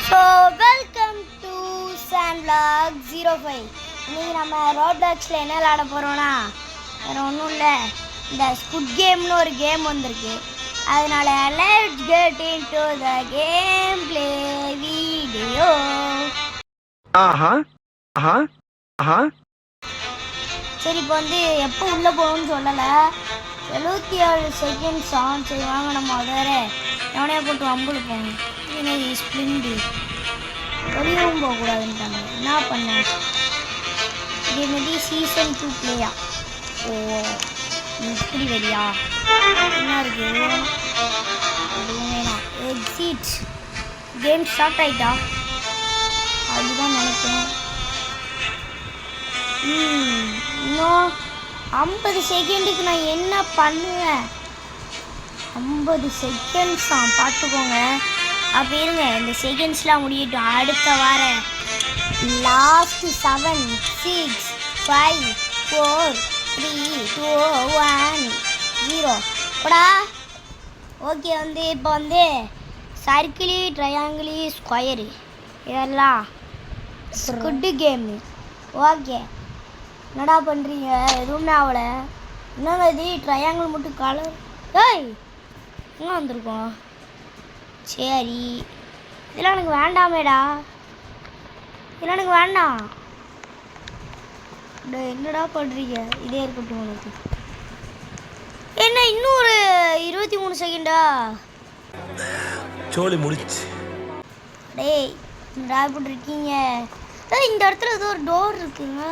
So welcome to சாண்ட்லாக் 05. இன்றைக்கி நம்ம ரோட்லாக்ஸில் என்ன விளாட போகிறோன்னா வேறு ஒன்றும் இல்லை, இந்த ஸ்குட் கேம்னு ஒரு கேம் வந்திருக்கு. அதனால் let's get into the game play video. சரி, இப்போ வந்து எப்போ உள்ளே போகணும்னு சொல்லலை, 77 செகண்ட்ஸ் ஆன். சரி வாங்க, நம்ம வேற எவனையா போட்டு அம்புல போகணும். இது ஸ்ப்ளிண்டு வெளியவும் போகக்கூடாதுன்ட்டாங்க. என்ன பண்ணேன்? இது மாரி சீசன் 2 பிளேயா? ஓ இப்படி வெளியா என்ன இருக்கு? எதுவும் வேணாம். எக்ஸிட் கேம் ஸ்டார்ட் ஆகிட்டா அதுதான் நினைக்கிறேன். இன்னும் 50 செகண்டுக்கு நான் என்ன பண்ணுவேன்? 50 செகண்ட்ஸ் தான் பார்த்துக்கோங்க. அப்போ இருங்க, இந்த செகண்ட்ஸ்லாம் முடியட்டும். அடுத்த வார லாஸ்ட் 7 6 5 4 3 2 1 0 போடா. ஓகே, வந்து இப்போ வந்து சர்க்கிளி ட்ரையாங்கிளி ஸ்கொயரு இதெல்லாம் ஸ்குட் கேமு. ஓகே, என்னடா பண்ணுறீங்க? எதுவுமே ஆகலை. என்னங்க இது ட்ரையாங்கிள் மட்டும் கலர்? ஏய் எங்கே வந்திருக்கோம்? சரி, இதெல்லாம் எனக்கு வேண்டாமேடா, இதெல்லாம் எனக்கு வேண்டாம். என்னடா பண்ணுறீங்க? இதே இருக்கட்டும் உனக்கு. என்ன இன்னும் ஒரு 23 செகண்டா? சோலி முடிச்சு. டேய் என்னடா இப்படி இருக்கீங்க? இந்த இடத்துல ஏதோ ஒரு டோர் இருக்குங்க.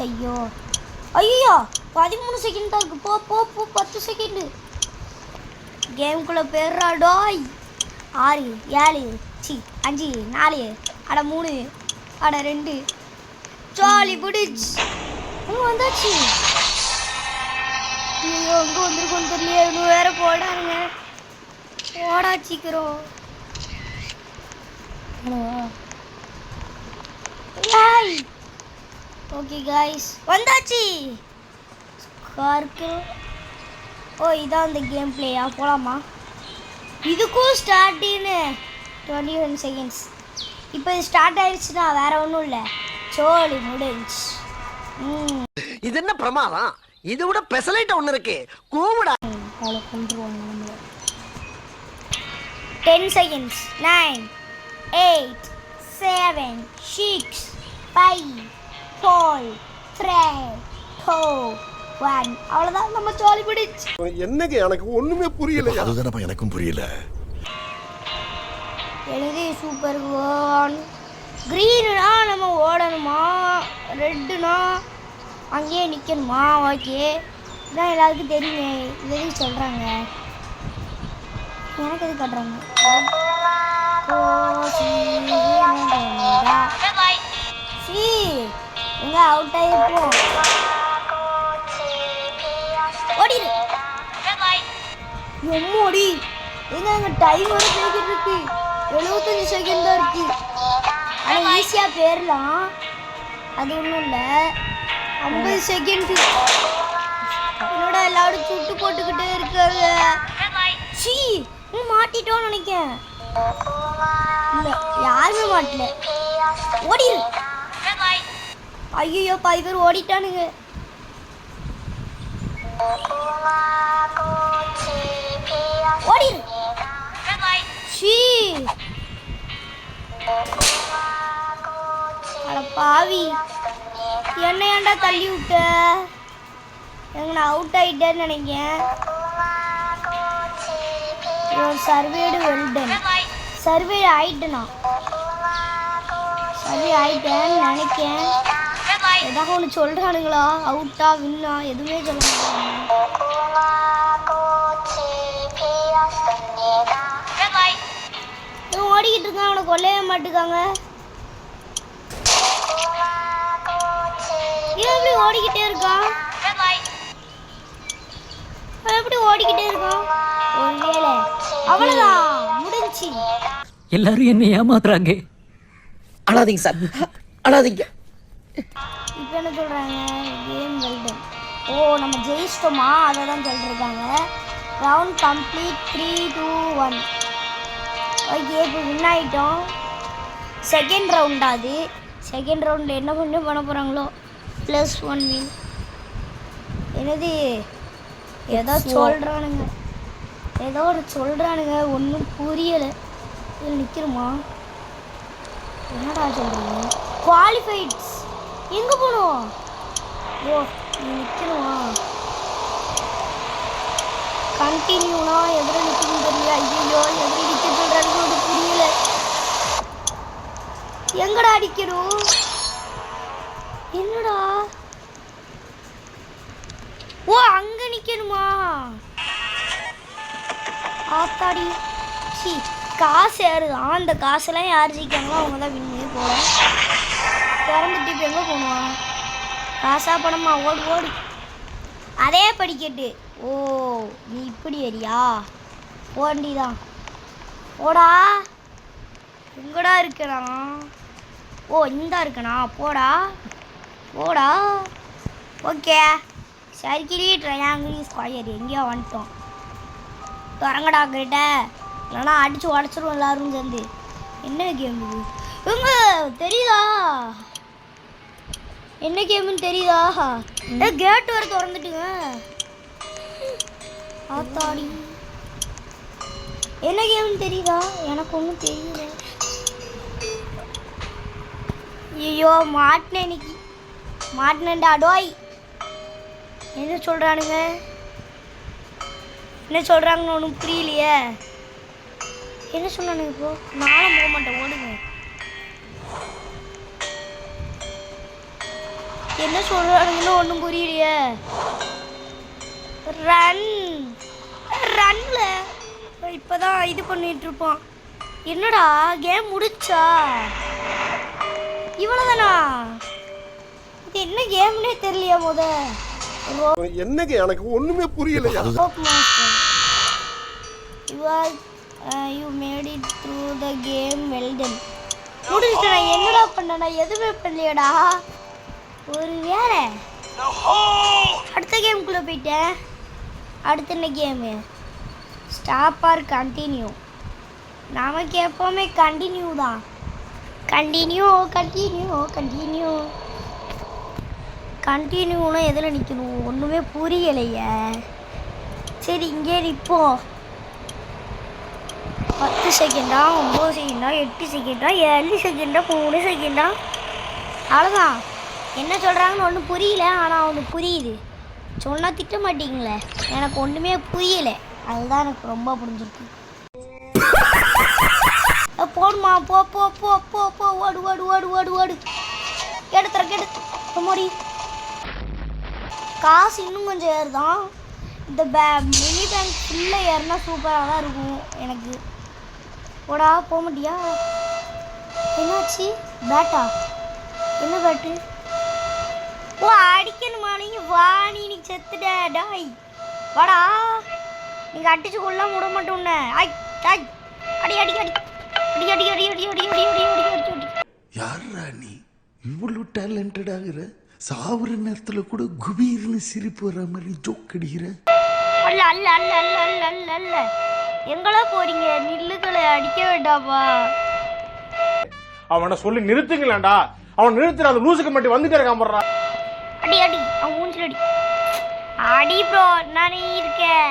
ஐயோ ஐயோ 13 செகண்ட் தான் இருக்கு. போ போ போ 10 செகண்டு கேமுக்குள்ளே போயிடுறா டோய். 6 7 5 4 அட 3 அட 2 ஜாலி பிடிச் வந்தாச்சு. ஐயோ எங்கே வந்திருக்கோன்னு தெரியல. இன்னும் வேற போடாருங்க. போடா சீக்கிரம். ஓகே காய்ஸ், வந்தாச்சு. ஸ்கார்க்கிள். ஓ இதான் அந்த கேம் பிளேயா? போகலாமா? இதுக்கும் ஸ்டார்டின்னு 21 செகண்ட்ஸ். இப்போ இது ஸ்டார்ட் ஆயிடுச்சுன்னா வேற ஒன்றும் இல்லை, சோலி முடிஞ்சு. இது என்ன பிரமாதம்? இது விட பெசலைட் ஒன்று இருக்கு, கூவிடா. அவ்வளோ கொண்டுருவாங்க நம்மள. 10 செகண்ட்ஸ். 9 8 7 6 5 4 3 2 1. அவ்வளோதான், நம்ம ஜாலி பிடிச்சு. என்னங்க எனக்கு ஒண்ணுமே புரியல. அதுதானப்பா எனக்கும் புரியல. எழுதி சூப்பர் கோன். க்ரீனுனா நம்ம ஓடணுமா, ரெட்டுனா அங்கேயே நிற்கணுமா? ஓகே, இதான் எல்லாருக்கும் தெரியுமே. இதையும் சொல்கிறாங்க, எனக்கு எது காட்டுறாங்க? எங்க அவுட் ஆகிருப்போம். ஓடிடு எம்மோடி. எங்க எங்கள் டைம் வர போய்கிட்டு இருக்கு. 75 செகண்ட் தான் இருக்கு. ஆனால் ஈஸியாக போயிடலாம், அது ஒன்றும் இல்லை. 50 செகண்ட் என்னோட எல்லாரும் சுட்டு போட்டுக்கிட்டே இருக்காங்க. சீ மாட்டிட்டோன்னு நினைக்கிறேன். இல்லை யாருமே மாட்டல. ஓடிடு. ஐயோ 10 பேர் ஓடிட்டானுங்க. ஓடிடு. சீ அட பாவி, என்ன ஏன்டா தள்ளி விட்ட? எங்க நான் அவுட் ஆயிட்டேன்னு நினைக்கிறேன். சர்வேடு வெல்டன். சர்வே ஆயிட்டேனா? சர்வே ஆயிட்டேன்னு நினைக்கிறேன். ஏதாவது ஒன்று சொல்கிறானுங்களா? அவுட்டா வின்னா எதுவுமே சொல்ல மாட்டாங்க. ஓடிக்கிட்டு இருக்கான், அவனை கொல்லவே மாட்டுக்காங்க. எப்படி ஓடிக்கிட்டே இருக்கான்? எப்படி ஓடிக்கிட்டே இருக்கான்? ஒருவேளை அவ்வளோதான் முடிஞ்சு. எல்லாரும் என்ன ஏமாத்துறாங்க. அழாதீங்க சார், அழாதீங்க. இப்போ என்ன சொல்கிறாங்க? Game well done. ஓ நம்ம ஜெயிச்சிட்டோமா? அதை தான் சொல்லிருக்காங்க. Round complete 3 2 1. ஓகே இப்போ வின் ஆகிட்டோம். செகண்ட் ரவுண்டா அது. செகண்ட் ரவுண்டில் என்ன பண்ண போகிறாங்களோ. +1 மீன் என்னது ஏதோ சொல்கிறானுங்க, ஏதோ ஒரு சொல்கிறானுங்க, ஒன்றும் புரியலை. இதில் நிற்கிறோமா? என்னடா சொல்கிறீங்க? குவாலிஃபைட்ஸ் எங்கே போகணும்? ஓ நிற்கணுமா? கண்டினியூனா எதிர நிற்கணும் தெரியல. ஐயோ எதிர நிற்க சொல்கிறாங்க, அது புரியல. எங்கடா அடிக்கணும்? என்னடா? ஓ அங்கே நிற்கணுமா? ஆத்தாடி சி காசு ஏறுதான். அந்த காசெல்லாம் யார் ஜெயிக்காங்களோ அவங்க தான் வின்னு போல. திறந்துட்டு இப்போ எங்கே போகணும்? காசா பணமா? ஓடு ஓடு. அதே படிக்கட்டு. ஓ நீ இப்படி ஏறியா? போண்டிதான். ஓடா எங்கடா இருக்கணா? ஓ இந்த இருக்கணா? போடா போடா. ஓகே சர்க்கிளி ட்ரையாங்கிள் ஸ்கொயர் எங்கேயோ வந்துட்டோம். தொடங்கடா கிட்ட, இல்லைனா அடித்து உடச்சிருவோம் எல்லாரும் சேர்ந்து. என்ன கேம் இது? இவங்க தெரியுதா? என்ன கேம்னு தெரியுதா? கேட் வர திறந்துட்டுங்க. ஆத்தாடி என்ன கேம்னு தெரியுதா? எனக்கு ஒன்றும் தெரியல. ஐயோ மாட்டினேன் இன்னைக்கு. மாட்டினேன்டா டோய். என்ன சொல்கிறானுங்க, என்ன சொல்கிறாங்கன்னு ஒன்றும் புரியலையே. என்ன சொன்னானுங்க? இப்போ நானும் போக மாட்டேன், ஓடுங்க. என்ன சொல்கிறானுங்கன்னு ஒன்றும் புரியலையே. ரன் ரன்ல இப்போ தான் இது பண்ணிகிட்ருப்போம். என்னடா கேம் முடிச்சா? இவ்வளோதானா? இது என்ன கேம்னே தெரியலையா? என்னங்க எனக்கு ஒண்ணுமே புரியலையா? You made it through the game, well done. முடிச்சிட்டா? என்னடா பண்ணனா? எதுவுமே பண்ணலையடா. ஒரு வேலை அடுத்த கேமுக்குள்ளே போயிட்டேன். அடுத்த என்ன கேமு? Stop R continue? நமக்கு எப்போவுமே கண்டினியூ தான். கண்டினியூ கண்டினியூ கண்டினியூ கண்டினியூனா எதில் நிற்கணும்? ஒன்றுமே புரியலையே. சரி இங்கே நிற்போம். 10 செகண்டா, 9 செகண்டா, 8 செகண்டா, 7 செகண்டா, 3 செகண்டா, அவ்வளோதான். என்ன சொல்கிறாங்கன்னு ஒன்றும் புரியல. ஆனால் அவனுக்கு புரியுது. சொன்னால் திட்ட மாட்டீங்களே. எனக்கு ஒன்றுமே புரியலை. அதுதான் எனக்கு ரொம்ப புரிஞ்சிருக்கு. போடுமா? போ போ போ போ போ ஓடு ஓடு ஓடு ஓடு ஓடு. எடுத்துற மோடி. காசு இன்னும் கொஞ்சம் ஏறுதான். இந்த மினி பேங்க் ஃபுல்லாக ஏறுனா சூப்பராக தான் இருக்கும் எனக்கு. போடா போக மாட்டியா? என்னாச்சு? பேட்டா? என்ன பேட்டு? ஓ அடிக்கணுமா? நீங்கள் வா, நீ செத்துட டாய். வாடா, நீங்கள் அடிச்சு கொள்ள விட மாட்டோன்னு. ஐ டாய் அடி அடி அடி அடி அடி அடி அடி அடி அடி அடி அடி அடி அடி. யாரா நீ இவ்வளவு டேலண்டட் ஆகுற? சாவுற நேரத்துல கூட குபீர்னு சிரிப்பு வர மாதிரி ஜோக் அடிக்கிற. அல்ல அல்ல அல்ல அல்ல அல்ல அல்ல அல்ல. எங்களா போறீங்க? நில்லுகளை அடிக்க வேண்டாமா? அவனை சொல்லி நிறுத்துங்களேன்டா. அவன் நிறுத்துற அந்த லூசுக்கு மட்டும் வந்துட்டே இருக்கான் போடுறா. அடி அடி அவன் மூஞ்சில் அடி. அடி ப்ரோ நானே இருக்கேன்.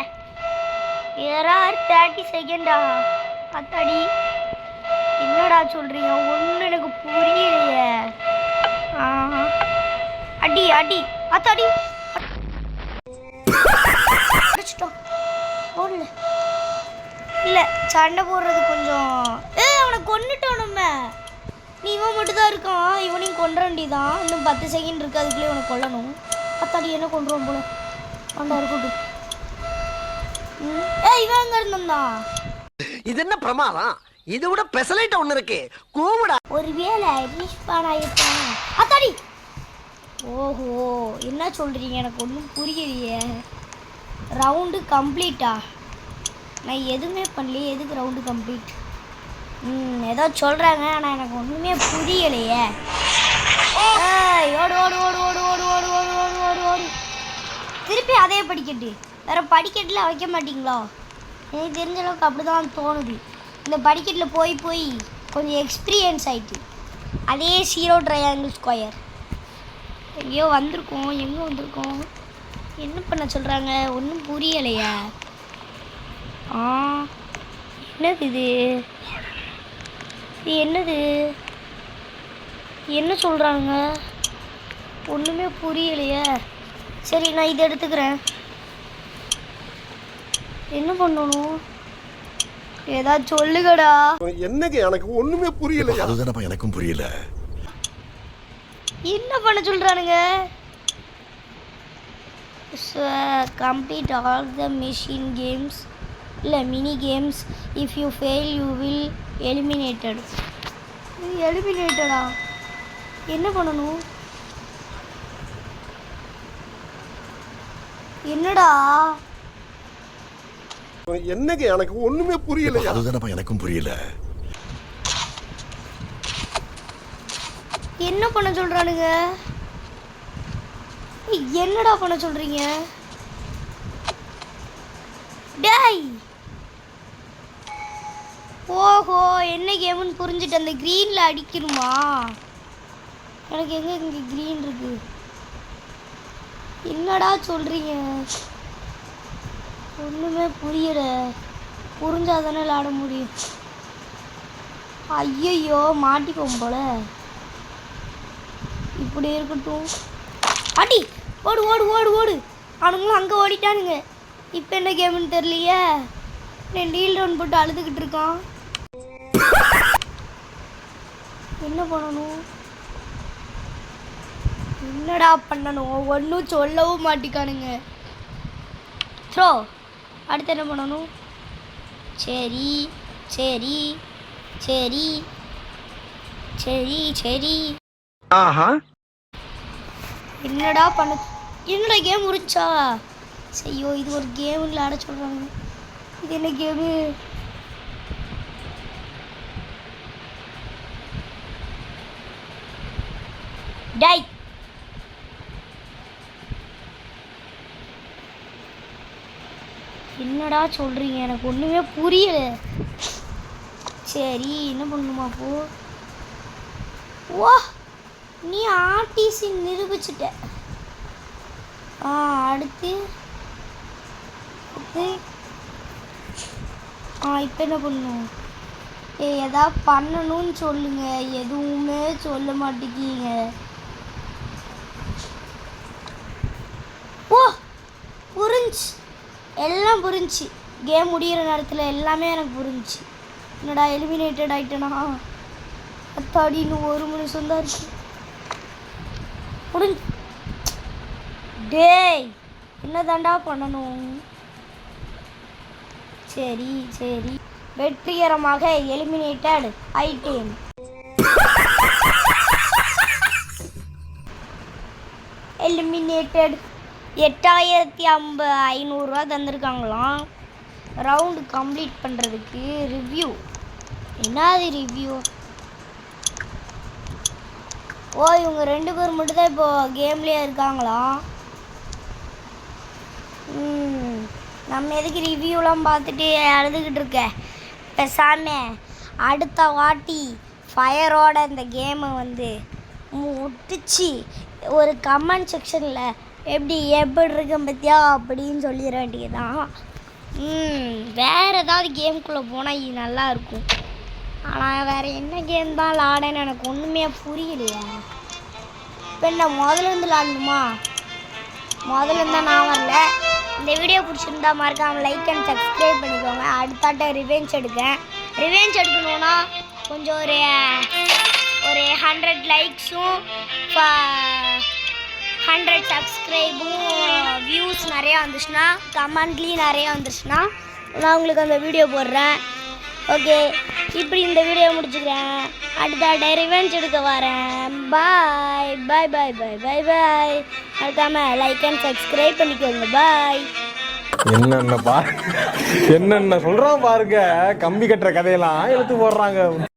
30 செகண்டா? அத்தாடி என்னடா சொல்றீங்க? ஒன்றும் எனக்கு புரியலையே. அடி அடி அத்தாடி அடிச்சிட்டோம். போடல இல்லை சண்டை போடுறது கொஞ்சம். அவனை கொண்டுட்டோம் நம்ம. நீ இவன் மட்டும் தான் இருக்கான். இவனையும் கொன்ற வேண்டியதான். இன்னும் 10 செகண்ட் இருக்கு. அதுக்குள்ளே இவனை கொல்லணும். அத்தாடி என்ன கொண்டுருவோம் போல. அவன்டா இருக்கட்டும். இவன் அங்கே இருந்தோம்தான். இது என்ன பிரமாதம்? இது விட பெசலைட் ஒண்ணு இருக்கு. கூவுடா. ஒரு வேளை ரீஸ்பான் ஆகிருப்பான். அத்தாடி. ஓஹோ என்ன சொல்கிறீங்க? எனக்கு ஒன்றும் புரியலையே. ரவுண்டு கம்ப்ளீட்டா? நான் எதுவுமே பண்ணலையே. எதுக்கு ரவுண்டு கம்ப்ளீட்? ஏதோ சொல்கிறாங்க. ஆனால் எனக்கு ஒன்றுமே புரியலையே. ஓடு ஓடு ஓடு ஓடு ஓடு ஓடு ஓடு ஓடு ஓடு ஓடு. திருப்பி அதே படிக்கட்டு. வேறு படிக்கட்டில் வைக்க மாட்டிங்களா? எனக்கு தெரிஞ்ச அளவுக்கு அப்படி தான் தோணுது. இந்த படிக்கட்டில் போய் போய் கொஞ்சம் எக்ஸ்பீரியன்ஸ் ஆயிட்டு. அதே 0 ட்ரையாங்கிள் ஸ்கொயர் எங்கேயோ வந்திருக்கோம். எங்கே வந்திருக்கோம்? என்ன பண்ண சொல்கிறாங்க? ஒன்றும் புரியலையா? என்னது இது? என்னது? என்ன சொல்கிறாங்க? ஒன்றுமே புரியலையே. சரி, நான் இதை எடுத்துக்கிறேன். என்ன பண்ணணும்? ஏதாச்சும் சொல்லுங்கடா. என்னங்க எனக்கு ஒண்ணுமே புரியலையா? அதுதானப்பா எனக்கும் புரியல. என்ன பண்ண சொல்கிறானுங்க? Complete all the mission games இல்லை mini games. If you fail you will eliminated. எலிமினேட்டடா? என்ன பண்ணணும்? என்னடா? என்னங்க எனக்கு ஒண்ணுமே புரியலையா? அதுதானப்பா எனக்கும் புரியல. என்ன பண்ண சொல்றானுங்க? என்னடா பண்ண சொல்றீங்க? டேய், ஓஹோ, என்ன கேம்னு புரிஞ்சுட்டு அந்த கிரீன்ல அடிக்கணுமா? எனக்கு எங்க இங்க கிரீன் இருக்கு? என்னடா சொல்றீங்க? ஒன்றுமே புரியல. புரிஞ்சாதானே விளாட முடியும். ஐயோ, மாட்டிப்போம் போல. இப்படி இருக்கட்டும். அடி, ஓடு ஓடு ஓடு ஓடு. அவனுங்களும் அங்கே ஓடிட்டானுங்க. இப்போ என்ன கேம்னு தெரியலையே. நான் நீல் ரன் போட்டு அழுதுகிட்டு இருக்கான். என்ன பண்ணணும்? என்னடா பண்ணணும்? ஒன்றும் சொல்லவும் மாட்டிக்கானுங்க. த்ரோ. அடுத்து என்ன பண்ணணும்? சரி சரி சரி சரி சரி. என்னடா பண்ண? என்னடா கேம் முடிச்சா? ஐயோ, இது ஒரு கேம் விளையாட சொல்கிறாங்க. இது என்ன கேமு? டை, என்னடா சொல்கிறீங்க? எனக்கு ஒன்றுமே புரியல. சரி, என்ன பண்ணணுமா அப்போ? ஓ, நீ ஆர்டிசி நிரூபிச்சிட்ட. அடுத்து இப்போ என்ன பண்ணணும்? எதாவது பண்ணணும்னு சொல்லுங்க. எதுவுமே சொல்ல மாட்டேங்கிங்க. ஓ, புரிஞ்சு, எல்லாம் புரிஞ்சு. கேம் முடிகிற நேரத்தில் எல்லாமே எனக்கு புரிஞ்சு. என்னடா எலிமினேட்டட் ஆகிட்டேனா? அத்தாடி, இன்னும் 1 நிமிஷம் தான் இருக்கு. முடிஞ்சு. டேய், என்ன தாண்டா பண்ணணும்? சரி சரி, வெற்றிகரமாக எலிமினேட்டட் ஆயிட்டேன். எலிமினேட்டட். 8500 தந்திருக்காங்களாம் ரவுண்டு கம்ப்ளீட் பண்ணுறதுக்கு. ரிவ்யூ என்னது? ரிவ்யூ இவங்க 2 பேர் மட்டும்தான் இப்போ கேம்லேயே இருக்காங்களாம். நம்ம எதுக்கு ரிவ்யூலாம் பார்த்துட்டு அழுதுகிட்டு இருக்க? பேசாம அடுத்த வாட்டி ஃபயரோட இந்த கேமை முடிச்சு ஒரு கமெண்ட் செக்ஷனில் எப்படி இருக்கேன் பற்றியா அப்படின்னு சொல்லிட வேண்டியதுதான். வேறு ஏதாவது கேமுக்குள்ளே போனால் இது நல்லாயிருக்கும். ஆனால் வேறு என்ன கேம் தான் விளாடன்னு எனக்கு ஒன்றுமே புரியலையா. இப்போ என்ன முதலேருந்து விளாடணுமா? முதலேருந்து நான் வரல. இந்த வீடியோ பிடிச்சிருந்தா மறக்காமல் லைக் அண்ட் சப்ஸ்கிரைப் பண்ணிக்கோங்க. அடுத்தாட்ட ரிவெஞ்ச் எடுக்கணுன்னா கொஞ்சம் ஒரு 100 லைக்ஸும் 100 சப்ஸ்கிரைபும் வியூஸ் நிறையா வந்துச்சுன்னா, கமெண்ட்லேயும் நிறையா வந்துச்சுன்னா நான் உங்களுக்கு அந்த வீடியோ போடுறேன். ஓகே, இப்படி இந்த வீடியோ முடிச்சுக்கிறேன். அடுத்த ரிவெஞ்ச் எடுக்க வரேன். பாய் பாய் பாய் பாய் பாய் பாய். மறக்காமல் லைக் அண்ட் சப்ஸ்கிரைப் பண்ணிக்கோங்க. பாய். என்னென்ன சொல்றான் பாருங்க. கம்பி கட்டுற கதையெல்லாம் எடுத்து போடுறாங்க.